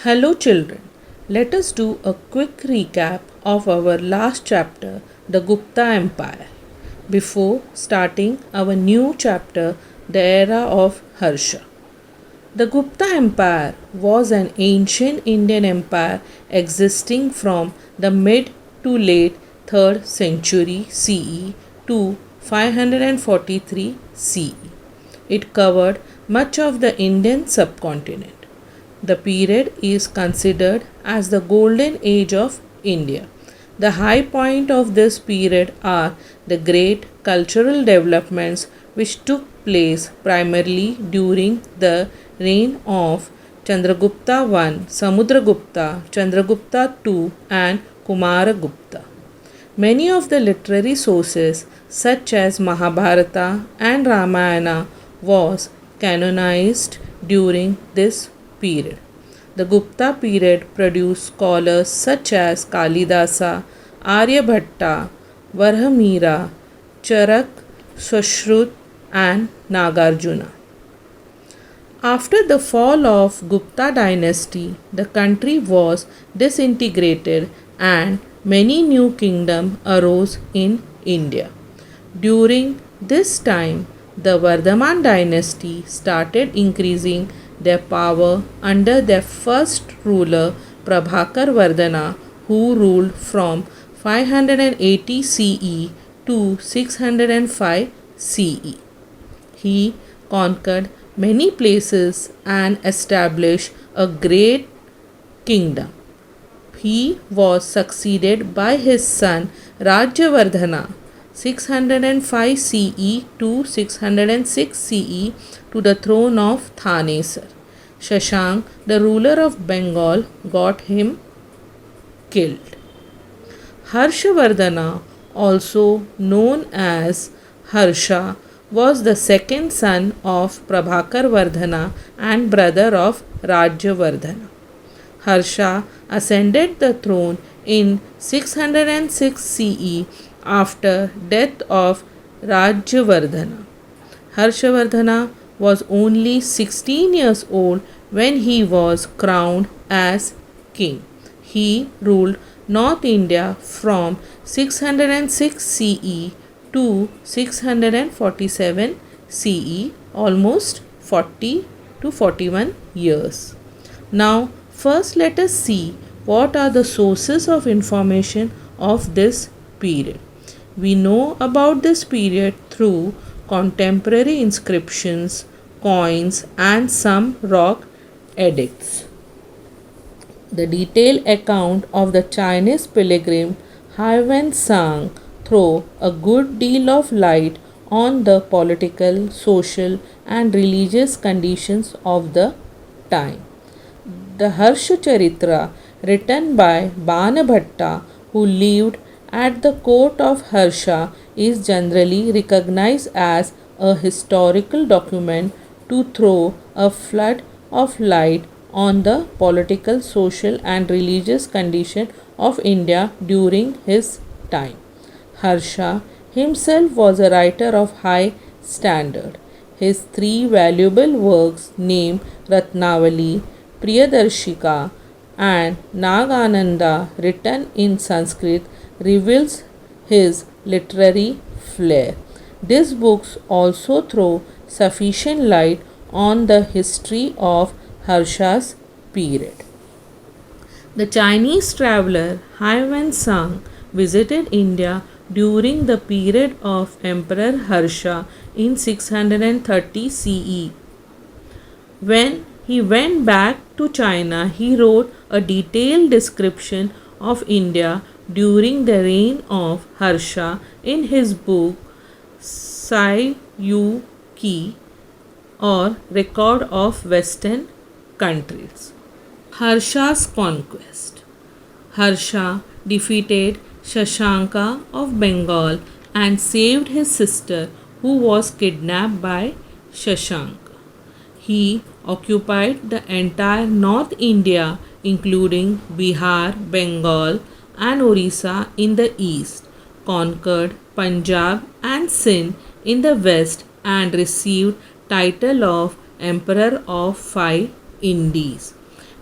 Hello, children. Let us do a quick recap of our last chapter, the Gupta Empire, before starting our new chapter, the era of Harsha. The Gupta Empire was an ancient Indian empire existing from the mid to late 3rd century CE to 543 CE. It covered much of the Indian subcontinent. The period is considered as the golden age of India. The high point of this period are the great cultural developments which took place primarily during the reign of Chandragupta I, Samudragupta, Chandragupta II, and Kumaragupta. Many of the literary sources such as Mahabharata and Ramayana was canonized during this period. The Gupta period produced scholars such as Kalidasa, Aryabhatta, Varhamira, Charak, Sushruta, and Nagarjuna. After the fall of Gupta dynasty, the country was disintegrated and many new kingdoms arose in India. During this time, the Vardhaman dynasty started increasing their power under their first ruler Prabhakar Vardhana, who ruled from 580 CE to 605 CE. He conquered many places and established a great kingdom. He was succeeded by his son Rajyavardhana 605 CE to 606 CE to the throne of Thanesar. Shashank, the ruler of Bengal, got him killed. Harshavardhana, also known as Harsha, was the second son of Prabhakar Vardhana and brother of Rajyavardhana. Harsha ascended the throne in 606 CE after death of Rajyavardhana. Harshavardhana was only 16 years old when he was crowned as king. He ruled North India from 606 CE to 647 CE, almost 40 to 41 years. Now, first let us see what are the sources of information of this period. We know about this period through contemporary inscriptions, coins, and some rock edicts. The detailed account of the Chinese pilgrim Huan Sang throw a good deal of light on the political, social, and religious conditions of the time. The Harsha Charitra, written by Banabhatta, who lived at the court of Harsha, is generally recognized as a historical document to throw a flood of light on the political, social, and religious condition of India during his time. Harsha himself was a writer of high standard. His three valuable works named Ratnavali, Priyadarshika, and Nagananda, written in Sanskrit, reveals his literary flair. These books also throw sufficient light on the history of Harsha's period. The Chinese traveler Huan Sang visited India during the period of Emperor Harsha in 630 CE. When he went back to China, he wrote a detailed description of India during the reign of Harsha in his book Sai Yu Ki, or Record of Western Countries. Harsha's conquest. Harsha defeated Shashanka of Bengal and saved his sister, who was kidnapped by Shashanka. He occupied the entire North India, including Bihar, Bengal, and Orissa in the east, conquered Punjab and Sindh in the west, and received title of Emperor of 5 Indies.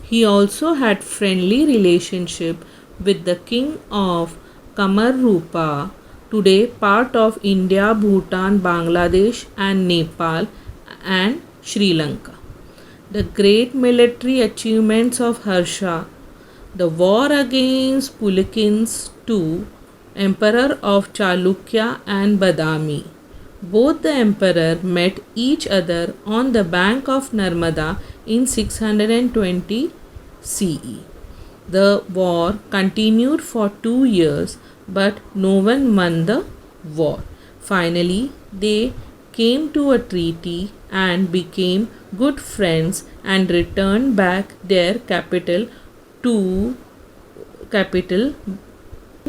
He also had friendly relationship with the king of Kamarrupa, today part of India, Bhutan, Bangladesh and Nepal and Sri Lanka. The great military achievements of Harsha: the war against Pulikins II, Emperor of Chalukya and Badami. Both the emperor met each other on the bank of Narmada in 620 CE. The war continued for 2 years, but no one won the war. Finally, they came to a treaty and became good friends and returned back their capital to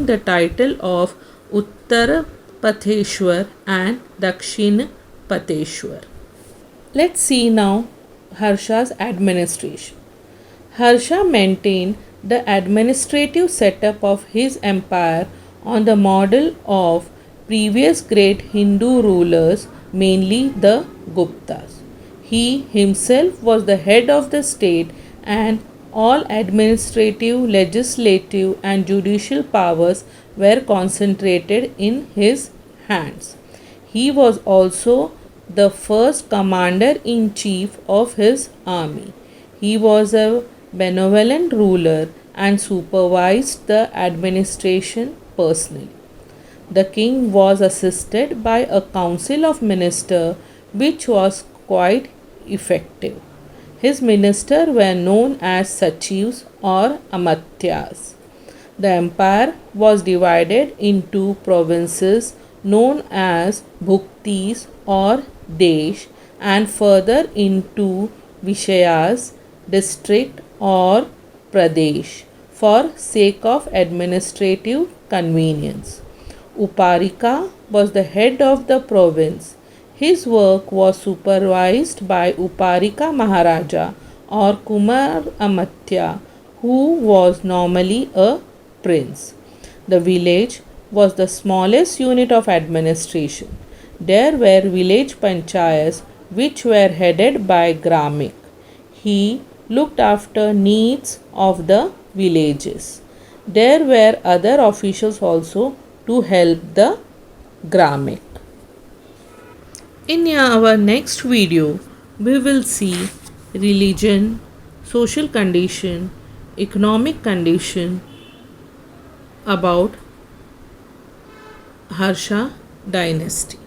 the title of Uttar Patheshwar and Dakshin Patheshwar. Let's see now Harsha's administration. Harsha maintained the administrative setup of his empire on the model of previous great Hindu rulers, mainly the Guptas. He himself was the head of the state, and all administrative, legislative, and judicial powers were concentrated in his hands. He was also the first commander in chief of his army. He was a benevolent ruler and supervised the administration personally. The king was assisted by a council of ministers which was quite effective. His ministers were known as Sachivs or Amatyas. The empire was divided into provinces known as Bhuktis or Desh, and further into Vishayas, district or Pradesh, for sake of administrative convenience. Uparika was the head of the province. His work was supervised by Uparika Maharaja or Kumar Amatya, who was normally a prince. The village was the smallest unit of administration. There were village panchayats which were headed by Gramik. He looked after needs of the villages. There were other officials also to help the Gramik. In our next video, we will see religion, social condition, economic condition about Harsha dynasty.